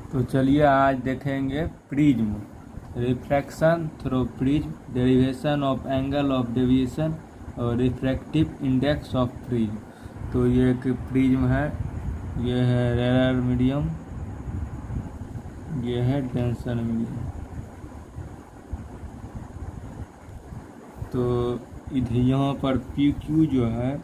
तो चलिए आज देखेंगे prism, refraction through prism, derivation of angle of deviation और रिफ्रैक्टिव इंडेक्स ऑफ प्रिज्म। तो ये एक प्रिज्म है, ये है रेयर मीडियम, ये है डेंसर मीडियम। तो इधर यहाँ पर पी क्यू जो है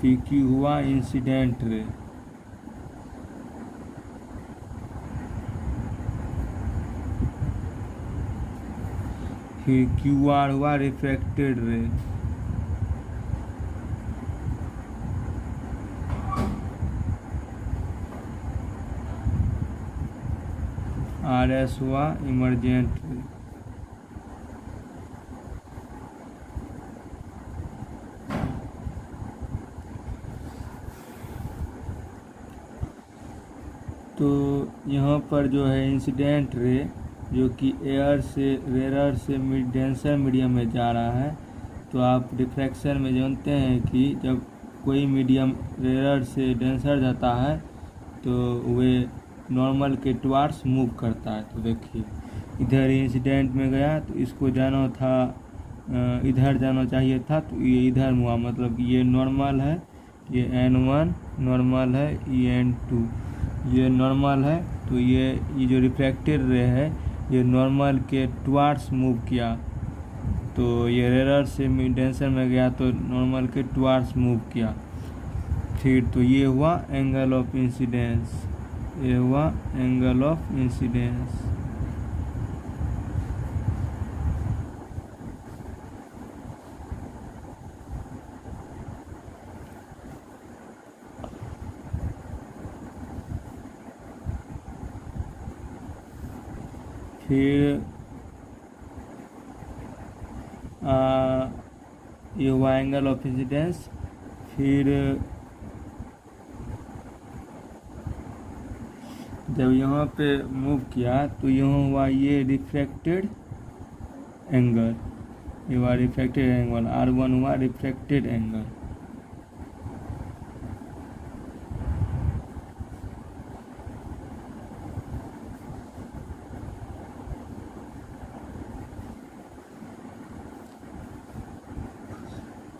पी क्यू हुआ इंसिडेंट रे, फिर क्यू आर हुआ रिफ्रैक्टेड रे, आर एस हुआ इमरजेंट रे। तो यहाँ पर जो है इंसिडेंट रे जो कि एयर से रेयर से डेंसर मीडियम में जा रहा है। तो आप रिफ्रैक्शन में जानते हैं कि जब कोई मीडियम रेयर से डेंसर जाता है तो वे नॉर्मल के टुवार्ड्स मूव करता है। तो देखिए इधर इंसिडेंट में गया तो इसको जाना था, इधर जाना चाहिए था, तो ये इधर हुआ, मतलब ये नॉर्मल है, ये N1 नॉर्मल है, ये N2 ये नॉर्मल है। तो ये जो रिफ्रैक्टेड रे है ये नॉर्मल के टुवार्ड्स मूव किया, तो ये रेयर से डेंसर में गया तो नॉर्मल के टुवार्ड्स मूव किया। फिर तो ये हुआ एंगल ऑफ इंसिडेंस, ये हुआ एंगल ऑफ इंसिडेंस। फिर ये हुआ एंगल ऑफ इंसिडेंस। फिर जब यहाँ पे मूव किया तो यहाँ हुआ ये रिफ्रैक्टेड एंगल, ये हुआ रिफ्रैक्टेड एंगल, R1 हुआ रिफ्रैक्टेड एंगल।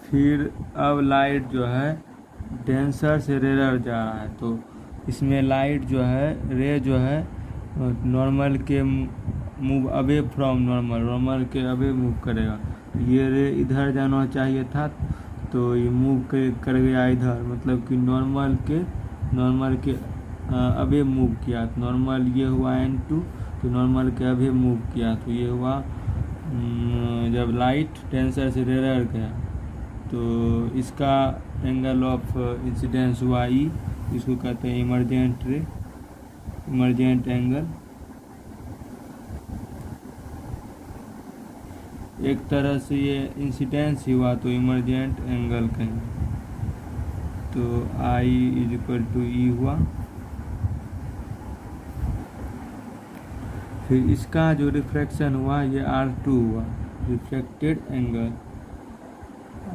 फिर अब लाइट जो है डेंसर से रेयर जा रहा है, तो इसमें लाइट जो है रे जो है नॉर्मल के मूव अवे फ्रॉम नॉर्मल के अवे मूव करेगा। ये रे इधर जाना चाहिए था तो ये मूव कर गया इधर, मतलब कि नॉर्मल के अवे मूव किया। तो नॉर्मल ये हुआ N2 तो नॉर्मल के अवे मूव किया। तो ये हुआ जब लाइट डेंसर से रेयर गया तो इसका एंगल ऑफ इंसिडेंस हुआ ई, इसको कहते हैं इमरजेंट रे, इमरजेंट एंगल। एक तरह से ये इंसिडेंस ही हुआ तो इमरजेंट एंगल कहेंगे। तो i is equal to e हुआ। फिर इसका जो रिफ्रैक्शन हुआ ये R2 हुआ, refracted angle.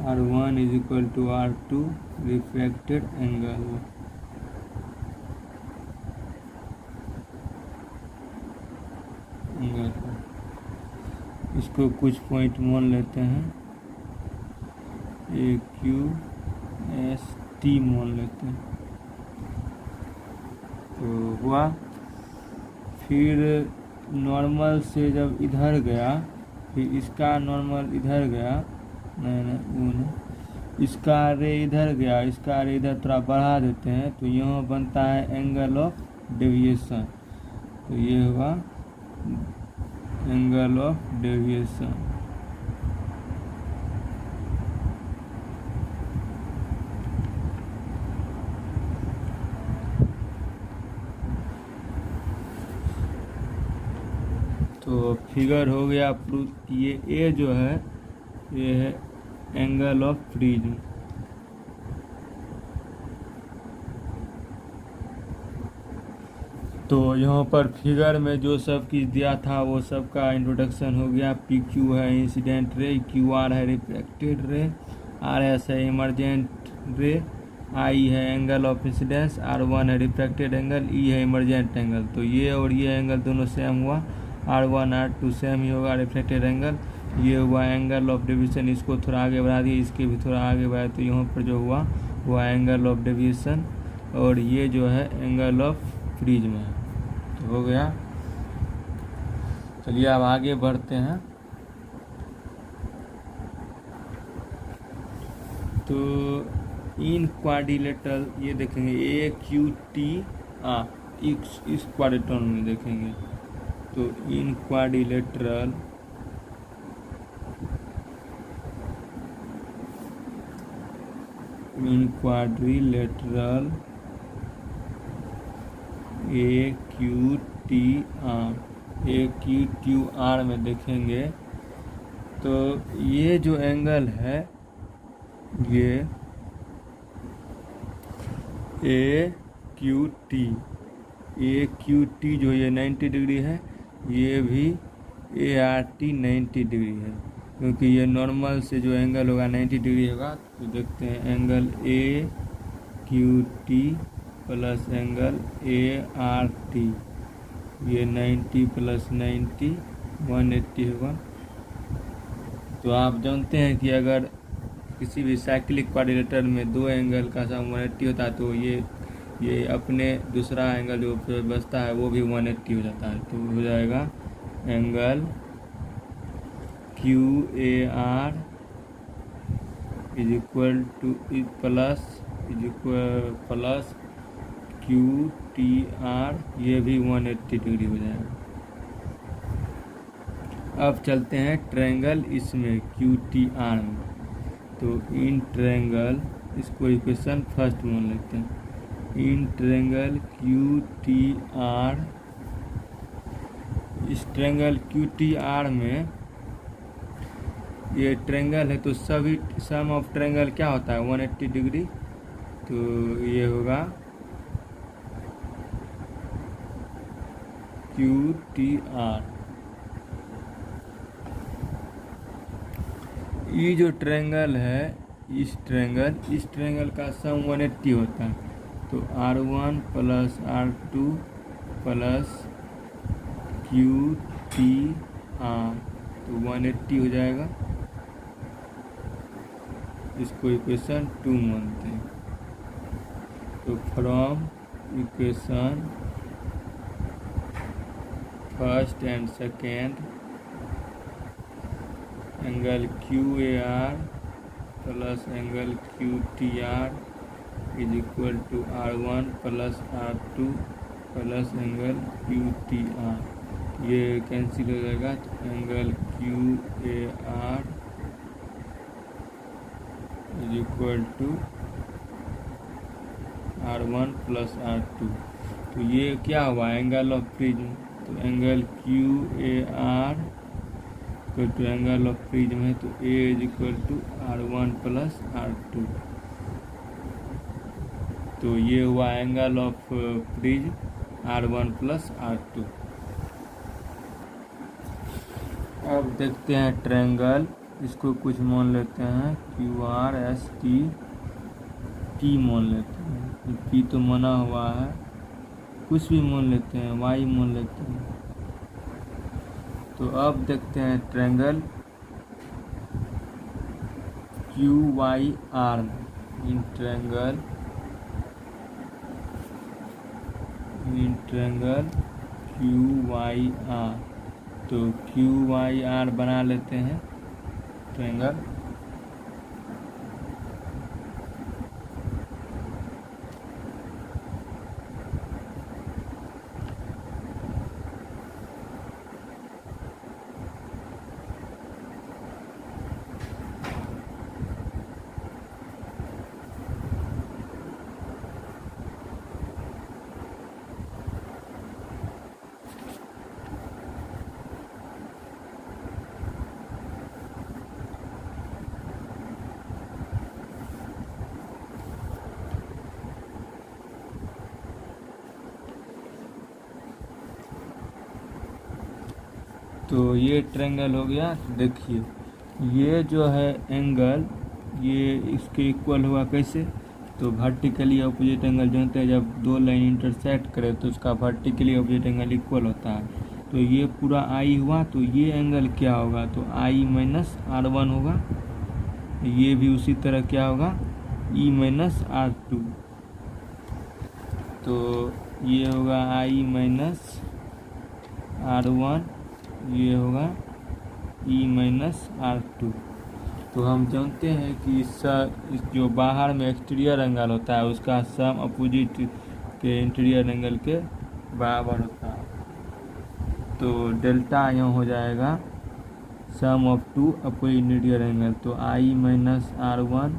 R1 is equal to R2 refracted angle हुआ। इसको कुछ पॉइंट मान लेते हैं, AQST मान लेते हैं। तो हुआ। फिर नॉर्मल से जब इधर गया, फिर इसका नॉर्मल इधर गया, नहीं, इसका रे इधर गया, इसका रे इधर थोड़ा बढ़ा देते हैं तो यहाँ बनता है एंगल ऑफ डेविएशन। तो ये हुआ एंगल ऑफ डेविएशन। तो फिगर हो गया प्रूफ। ये ए जो है ये है एंगल ऑफ प्रिज्म। तो यहाँ पर फिगर में जो सब कुछ दिया था वो सब का इंट्रोडक्शन हो गया। पी क्यू है इंसिडेंट रे, क्यू आर है रिफ्रैक्टेड रे, आर एस है इमरजेंट रे, आई है एंगल ऑफ इंसिडेंस, R1 है रिफ्रैक्टेड एंगल, ई है इमरजेंट एंगल। तो ये और ये एंगल दोनों सेम हुआ, R1 R2 सेम ही होगा रिफ्लेक्टेड एंगल। ये हुआ एंगल ऑफ डेविएशन, इसको थोड़ा आगे बढ़ा दिए, इसके भी थोड़ा आगे बढ़ाए, तो यहाँ पर जो हुआ एंगल ऑफ डेविएशन, और ये जो है एंगल ऑफ प्रिज्म है। तो हो गया। चलिए अब आगे बढ़ते हैं। तो इन क्वाड्रिलेटरल ये देखेंगे AQTR, इस क्वाड्रेटन में देखेंगे। तो इन क्वाड्रिलेटरल AQTR में देखेंगे तो ये जो एंगल है ये AQT जो ये 90 डिग्री है, ये भी ART 90 डिग्री है, क्योंकि ये नॉर्मल से जो एंगल होगा 90 डिग्री होगा। तो देखते हैं angle AQT plus angle ART, ये 90 प्लस 90 180 होगा। तो आप जानते हैं कि अगर किसी भी साइक्लिक क्वाड्रिलेटरल में दो एंगल का सम 180 होता है, तो ये अपने दूसरा एंगल जो बचता है वो भी 180 हो जाता है। तो हो जाएगा angle QAR is equal two plus QTR, ये भी 180 डिग्री हो जाएगा। अब चलते हैं ट्रायंगल इसमें QTR में। तो इन ट्रायंगल, इसको इक्वेशन फर्स्ट मान लेते हैं। इन ट्रायंगल QTR, इस ट्रायंगल QTR में ये ट्रायंगल है, तो सभी सम ऑफ ट्रायंगल क्या होता है 180 डिग्री। तो ये होगा QTR। ये जो ट्रायंगल है, इस ट्रायंगल का सम 180 होता है। तो R1 plus R2 plus QTR, तो 180 हो जाएगा। इसको इक्वेशन 2 मानते हैं। तो from equation first and second, angle QAR plus angle QTR is equal to R1 plus R2 plus angle QTR, ये कैंसिल हो जाएगा। तो angle QAR is equal to R1 plus R2। तो ये क्या हुआ एंगल ऑफ प्रिज्म। तो angle QAR to angle of prism है, तो A is equal to R1 plus R2। तो ये हुआ angle of prism R1 plus R2। अब देखते हैं ट्रायंगल, इसको कुछ मान लेते हैं QRST, T मान लेते हैं। P तो माना हुआ है, कुछ भी मान लेते हैं, Y मान लेते हैं। तो अब देखते हैं ट्रायंगल QYR में। इन ट्रायंगल QYR, तो QYR बना लेते हैं ट्रायंगल। तो ये ट्रायंगल हो गया। देखिए ये जो है एंगल, ये इसके इक्वल हुआ कैसे, तो वर्टिकली अपोजिट एंगल जानते हैं, जब दो लाइन इंटरसेक्ट करे तो उसका वर्टिकली अपोजिट एंगल इक्वल होता है। तो ये पूरा आई हुआ, तो ये एंगल क्या होगा, तो आई माइनस R1 होगा। ये भी उसी तरह क्या होगा, ई माइनस R2। तो ये होगा आई माइनस R1, ये होगा ई माइनस R2। तो हम जानते हैं कि इस जो बाहर में एक्सटीरियर एंगल होता है उसका सम अपोजिट के इंटीरियर एंगल के बराबर होता है। तो डेल्टा यहाँ हो जाएगा sum of two opposite interior angle, तो i minus R1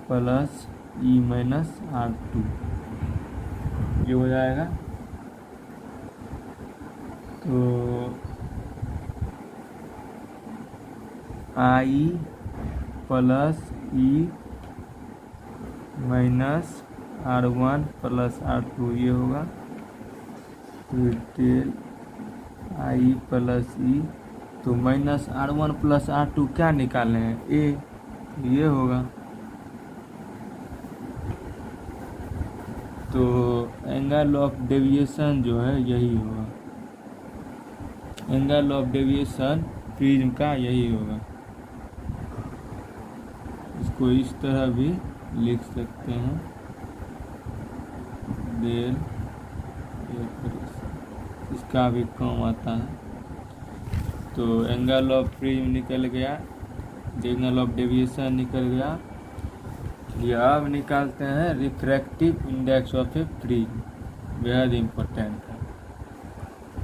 plus e minus R2 ये हो जाएगा। तो i plus e minus R1 plus R2 ये होगा। फिर डेल आई प्लस ई, तो माइनस R1 प्लस R2 क्या निकाले हैं, ए, ये होगा। तो एंगल ऑफ डेविएशन जो है यही होगा, एंगल ऑफ डेविएशन प्रिज्म का यही होगा। इसको इस तरह भी लिख सकते हैं, डेल, इसका भी काम आता है। तो एंगल ऑफ प्रिज्म निकल गया, एंगल ऑफ डेविएशन निकल गया। ये अब निकालते हैं refractive index of A prism, बेहद इम्पोर्टेंट है।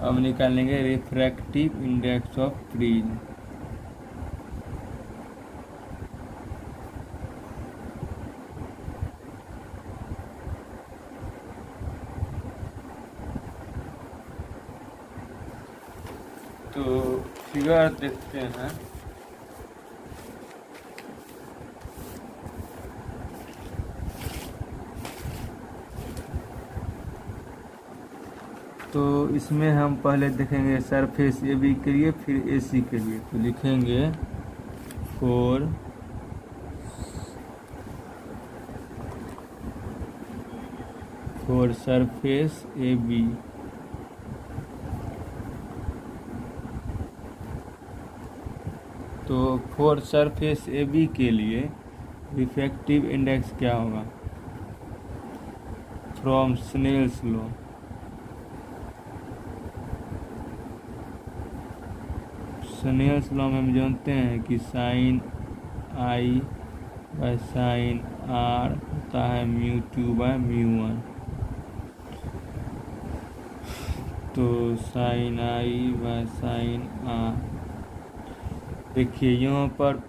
अब निकालेंगे रिफ्रैक्टिव इंडेक्स ऑफ प्रिज्म। तो फिगर देखते हैं। तो इसमें हम पहले देखेंगे सरफेस ए बी के लिए, फिर ए सी के लिए। तो लिखेंगे फॉर सरफेस ए बी, तो फॉर सरफेस ए बी के लिए रिफ्रैक्टिव इंडेक्स क्या होगा, from Snell's law. Snell's law में हम जानते हैं कि sine i by sine r होता है μ2 बाय μ1। तो sine i by sine r, देखिए यहाँ पर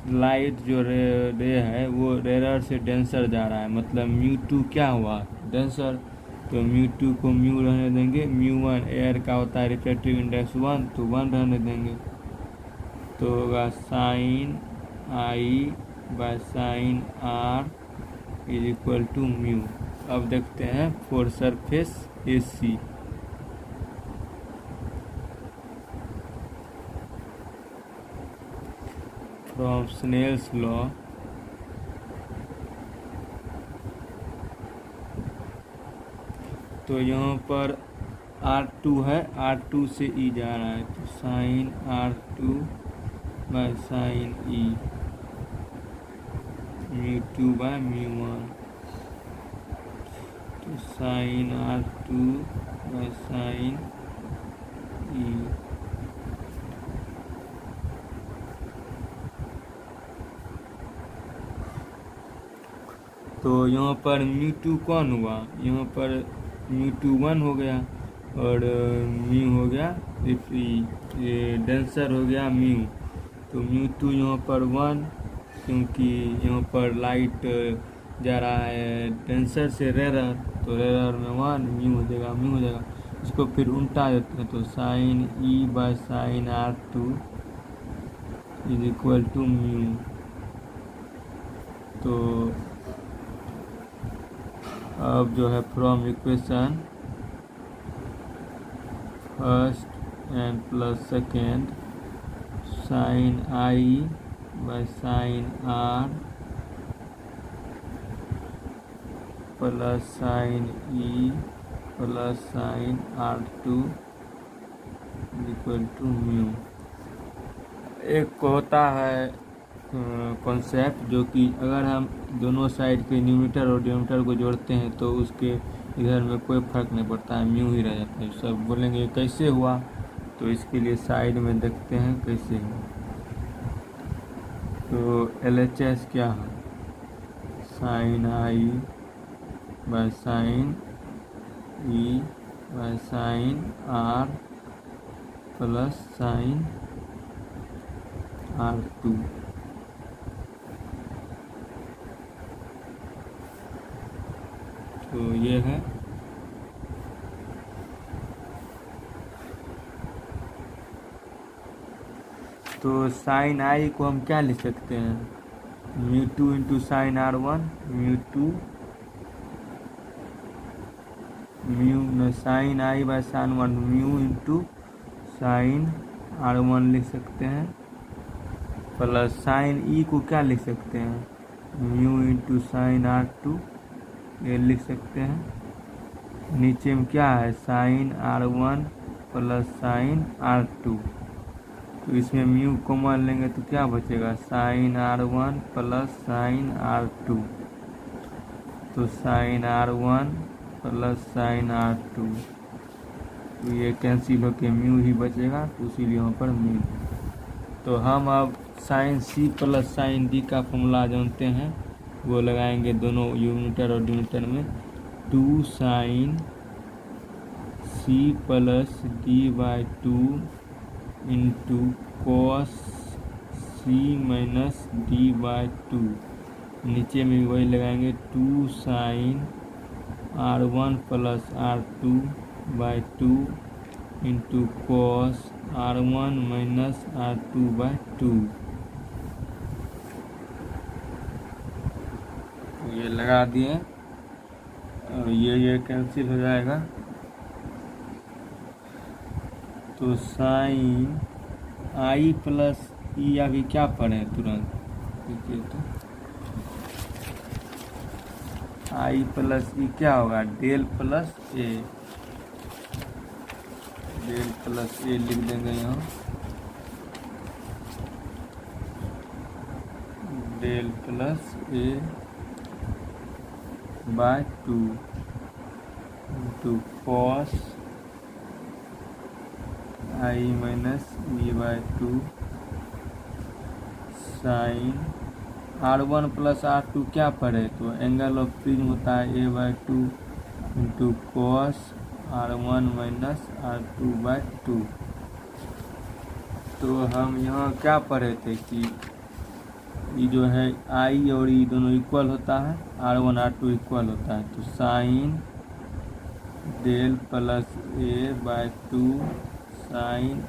लाइट जो रे है वो रेयर से डेंसर जा रहा है, मतलब μ2 क्या हुआ, डेंसर। तो μ2 को म्यू रहने देंगे, μ1 एयर का होता है रिफ्रैक्टिव इंडेक्स 1, तो 1 रहने देंगे। तो होगा sine i by sine r is equal to mu. अब देखते हैं for surface A C. From Snell's law, तो यहाँ पर R2 है, R2 से E जा रहा है, तो sine R2 by sine E μ2 by μ1। तो sine R2 by sine E। तो यहाँ पर μ2 कौन हुआ, यहाँ पर μ2 1 हो गया और म्यू हो गया, ये डेंसर हो गया म्यू। तो μ2 यहाँ पर 1, क्योंकि यहाँ पर लाइट जा रहा है डेंसर से रेयर, तो रेयर में 1 म्यू हो जाएगा, म्यू हो जाएगा। इसको फिर उल्टा देते हैं, तो sine E by sine R2 is equal to mu. तो अब जो है from equation first and plus second, sine i by sine r plus sine e plus sine R2 equal to mu. एक होता है कॉन्सेप्ट जो कि अगर हम दोनों साइड के न्यूमरेटर और डिनोमिनेटर को जोड़ते हैं तो उसके इधर में कोई फर्क नहीं पड़ता है, म्यू ही रह जाता है। सब बोलेंगे कैसे हुआ, तो इसके लिए साइड में देखते हैं कैसे हुआ। तो LHS क्या है, sine i by sine e by sine R plus sine R2। तो ये है। तो साइन आई को हम क्या लिख सकते हैं, μ2 into sine R1 μ2 mu sine i by sine 1 mu into sine R1 लिख सकते हैं, प्लस साइन ई को क्या लिख सकते हैं, म्यू इंटू साइन R2 ये लिख सकते हैं। नीचे में क्या है, sign R1 plus sine R2। तो इसमें म्यू कॉमन लेंगे तो क्या बचेगा, sign R1 plus sine R2। तो sign R1 plus sine R2, तो ये कैंसिल होके म्यू ही बचेगा, तो इसीलिए यहाँ पर म्यू। तो हम अब sine c plus sine d का फॉर्मूला जानते हैं, वो लगाएंगे दोनों न्यूमरेटर और डिनोमिनेटर में। 2 sine c plus d by 2 into cos c minus d by 2। नीचे में वही लगाएंगे 2 sine R1 plus R2 by 2 into cos R1 minus R2 by 2। ये लगा दिए और ये कैंसिल हो जाएगा। तो साइन आई प्लस ई अभी क्या पढ़े तुरंत देखिए, तो आई प्लस ई क्या होगा, del plus A, del plus A लिख देंगे यहाँ, del plus A by 2 into cos i minus e by 2 sine R1 plus R2 क्या पढ़े, तो एंगल ऑफ प्रिज्म होता है a by 2 into cos R1 minus R2 by 2। तो हम यहाँ क्या पढ़े थे कि ये जो है आई और ई दोनों इक्वल होता है, R1 R2 इक्वल होता है। तो sign del plus A by 2 sign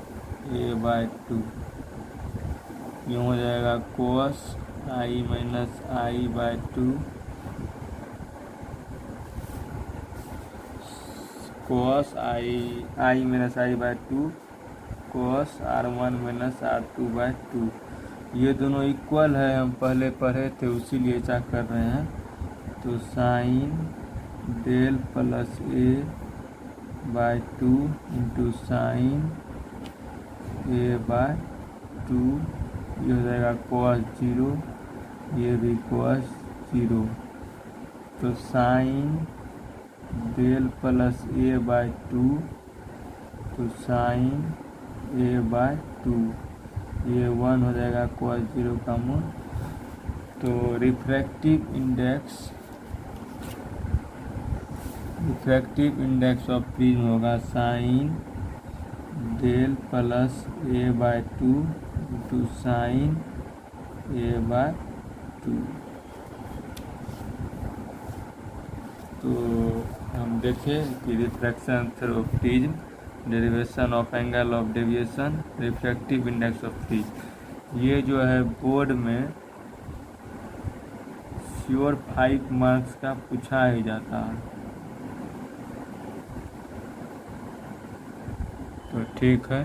A by 2, यूँ हो जाएगा कोस आई minus I bye 2 cos I minus I bye 2 cos R1 minus R2 by 2। ये दोनों इक्वल है, हम पहले पढ़े थे उसीलिए ऐसा कर रहे हैं। तो sign del plus A by 2 into sine A by 2, ये हो जाएगा cos 0, ये भी cos 0। तो sign del plus A by 2, तो साइन ए बाय 2, ये 1 हो जाएगा cos 0 का मूल। तो रिफ्रैक्टिव इंडेक्स ऑफ प्रिज्म होगा sign del plus A by 2 into sine A by 2। तो हम देखें कि refraction through prism, derivation of angle of deviation, refractive index of prism, ये जो है बोर्ड में श्योर 5 मार्क्स का पूछा ही जाता है। तो ठीक है।